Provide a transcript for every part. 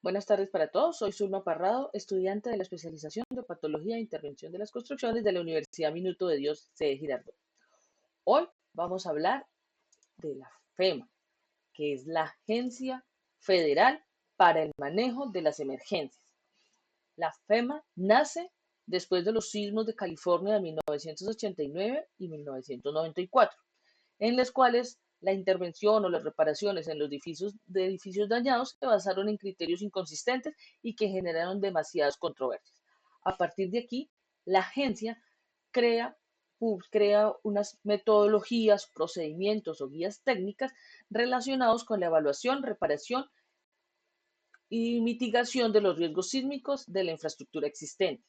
Buenas tardes para todos. Soy Zulma Parrado, estudiante de la especialización de Patología e Intervención de las Construcciones de la Universidad Minuto de Dios C. Girardot. Hoy vamos a hablar de la FEMA, que es la Agencia Federal para el Manejo de las Emergencias. La FEMA nace después de los sismos de California de 1989 y 1994, en las cuales la intervención o las reparaciones en los edificios dañados se basaron en criterios inconsistentes y que generaron demasiadas controversias. A partir de aquí, la agencia crea, crea unas metodologías, procedimientos o guías técnicas relacionados con la evaluación, reparación y mitigación de los riesgos sísmicos de la infraestructura existente.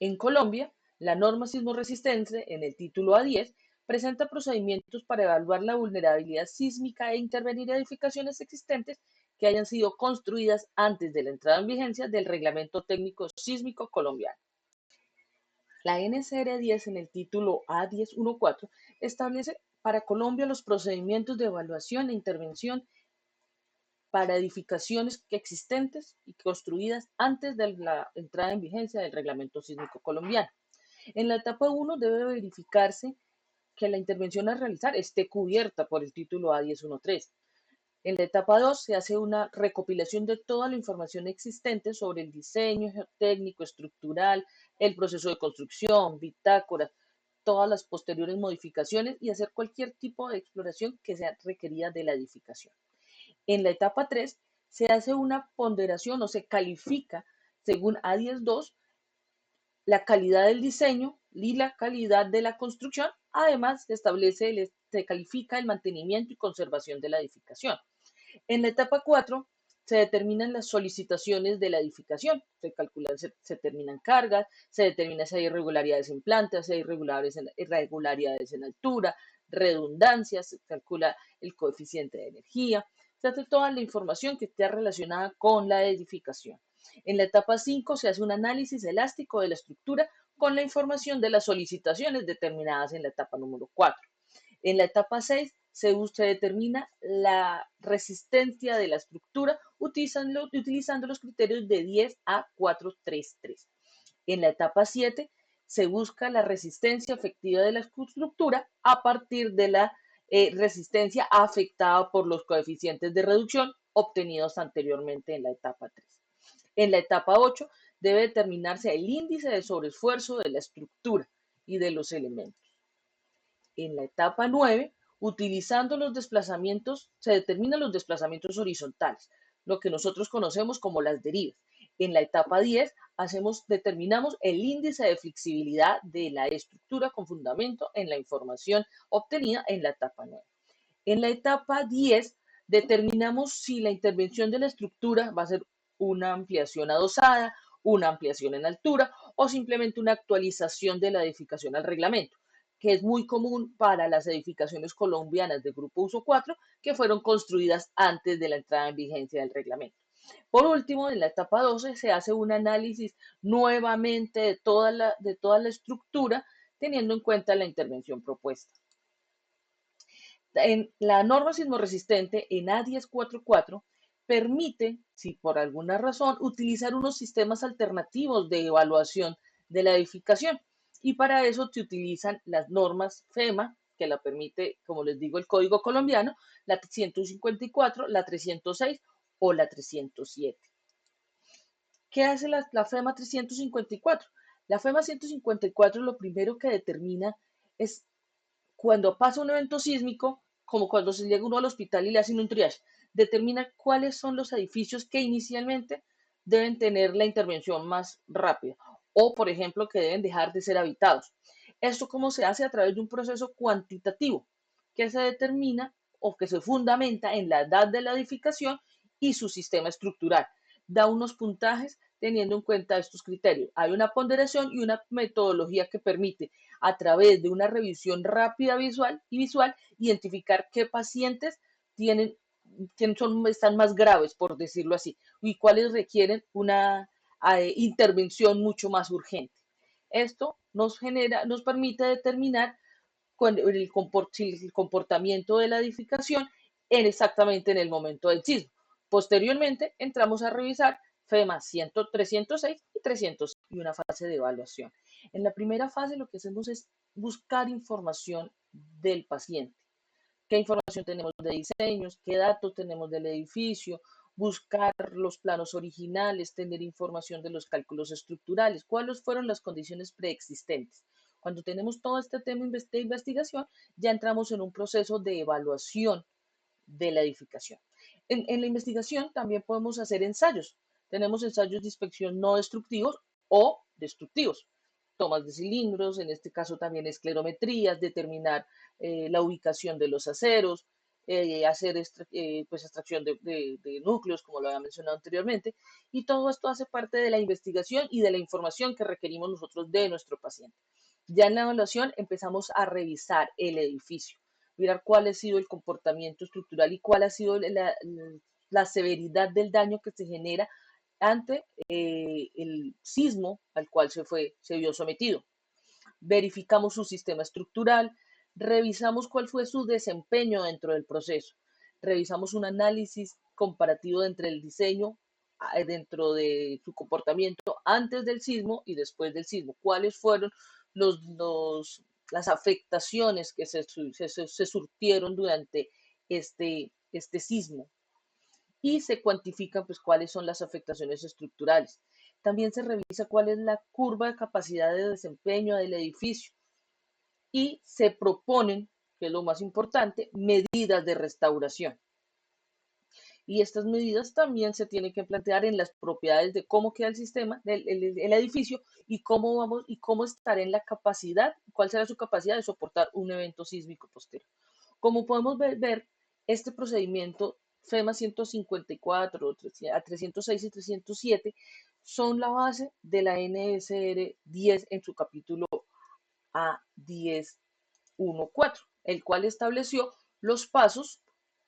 En Colombia, la norma sismo resistente, en el título A10, presenta procedimientos para evaluar la vulnerabilidad sísmica e intervenir edificaciones existentes que hayan sido construidas antes de la entrada en vigencia del Reglamento Técnico Sísmico colombiano. La NCR 10, en el título A1014, establece para Colombia los procedimientos de evaluación e intervención para edificaciones existentes y construidas antes de la entrada en vigencia del Reglamento Sísmico colombiano. En la etapa 1 debe verificarse que la intervención a realizar esté cubierta por el título A1013. En la etapa 2 se hace una recopilación de toda la información existente sobre el diseño técnico, estructural, el proceso de construcción, bitácora, todas las posteriores modificaciones y hacer cualquier tipo de exploración que sea requerida de la edificación. En la etapa 3 se hace una ponderación o se califica según A10.2 la calidad del diseño y la calidad de la construcción. Además, se califica el mantenimiento y conservación de la edificación. En la etapa 4 se determinan las solicitaciones de la edificación, se determinan cargas, se determina si hay irregularidades en planta, si hay irregularidades en altura, redundancias, se calcula el coeficiente de energía, se hace toda la información que esté relacionada con la edificación. En la etapa 5 se hace un análisis elástico de la estructura con la información de las solicitaciones determinadas en la etapa número 4. En la etapa 6 se determina la resistencia de la estructura utilizando los criterios de 10 a 433. En la etapa 7 se busca la resistencia efectiva de la estructura a partir de la resistencia afectada por los coeficientes de reducción obtenidos anteriormente en la etapa 3. En la etapa 8 debe determinarse el índice de sobreesfuerzo de la estructura y de los elementos. En la etapa 9, utilizando los desplazamientos, se determinan los desplazamientos horizontales, lo que nosotros conocemos como las derivas. En la etapa 10, determinamos el índice de flexibilidad de la estructura con fundamento en la información obtenida en la etapa 9. En la etapa 10, determinamos si la intervención de la estructura va a ser una ampliación adosada, una ampliación en altura o simplemente una actualización de la edificación al reglamento, que es muy común para las edificaciones colombianas de Grupo Uso 4 que fueron construidas antes de la entrada en vigencia del reglamento. Por último, en la etapa 12 se hace un análisis nuevamente de toda la estructura, teniendo en cuenta la intervención propuesta. En la norma sismo resistente en A1044 permite, si por alguna razón, utilizar unos sistemas alternativos de evaluación de la edificación. Y para eso se utilizan las normas FEMA, que la permite, como les digo, el Código Colombiano, la 154, la 306 o la 307. ¿Qué hace la FEMA 354? La FEMA 154 lo primero que determina es cuando pasa un evento sísmico, como cuando se llega uno al hospital y le hacen un triage, determina cuáles son los edificios que inicialmente deben tener la intervención más rápida o, por ejemplo, que deben dejar de ser habitados. Esto cómo se hace a través de un proceso cuantitativo que se determina o que se fundamenta en la edad de la edificación y su sistema estructural. Da unos puntajes teniendo en cuenta estos criterios. Hay una ponderación y una metodología que permite, a través de una revisión rápida visual, identificar qué pacientes están más graves, por decirlo así, y cuáles requieren una intervención mucho más urgente. Esto nos permite determinar el comportamiento de la edificación exactamente en el momento del sismo. Posteriormente, entramos a revisar FEMA 100, 306 y 300 y una fase de evaluación. En la primera fase lo que hacemos es buscar información del paciente. ¿Qué información tenemos de diseños? ¿Qué datos tenemos del edificio? Buscar los planos originales, tener información de los cálculos estructurales, cuáles fueron las condiciones preexistentes. Cuando tenemos todo este tema de investigación, ya entramos en un proceso de evaluación de la edificación. En la investigación también podemos hacer ensayos. Tenemos ensayos de inspección no destructivos o destructivos. Tomas de cilindros, en este caso también esclerometrías, determinar la ubicación de los aceros, hacer pues extracción de núcleos, como lo había mencionado anteriormente, y todo esto hace parte de la investigación y de la información que requerimos nosotros de nuestro paciente. Ya en la evaluación empezamos a revisar el edificio, mirar cuál ha sido el comportamiento estructural y cuál ha sido la severidad del daño que se genera ante el sismo al cual se vio sometido. Verificamos su sistema estructural, revisamos cuál fue su desempeño dentro del proceso, revisamos un análisis comparativo entre el diseño, dentro de su comportamiento antes del sismo y después del sismo, cuáles fueron los, los las afectaciones que se surtieron durante este sismo y se cuantifican pues cuáles son las afectaciones estructurales. También se revisa cuál es la curva de capacidad de desempeño del edificio y se proponen, que es lo más importante, medidas de restauración. Y estas medidas también se tienen que plantear en las propiedades de cómo queda el sistema, el edificio y cómo estará en la capacidad, cuál será su capacidad de soportar un evento sísmico posterior. Como podemos ver este procedimiento FEMA 154, a 306 y 307 son la base de la NSR 10 en su capítulo A10.1.4, el cual estableció los pasos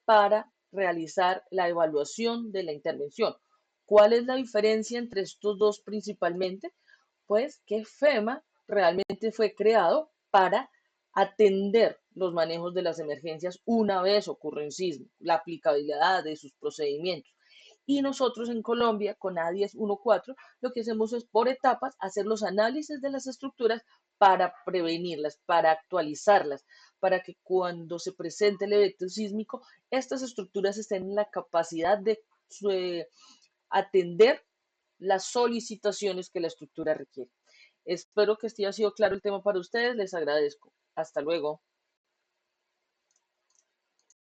para realizar la evaluación de la intervención. ¿Cuál es la diferencia entre estos dos principalmente? Pues que FEMA realmente fue creado para atender los manejos de las emergencias una vez ocurre un sismo, la aplicabilidad de sus procedimientos. Y nosotros en Colombia, con A10.1.4, lo que hacemos es por etapas hacer los análisis de las estructuras para prevenirlas, para actualizarlas, para que cuando se presente el evento sísmico, estas estructuras estén en la capacidad de atender las solicitaciones que la estructura requiere. Espero que este haya sido claro el tema para ustedes. Les agradezco. Hasta luego.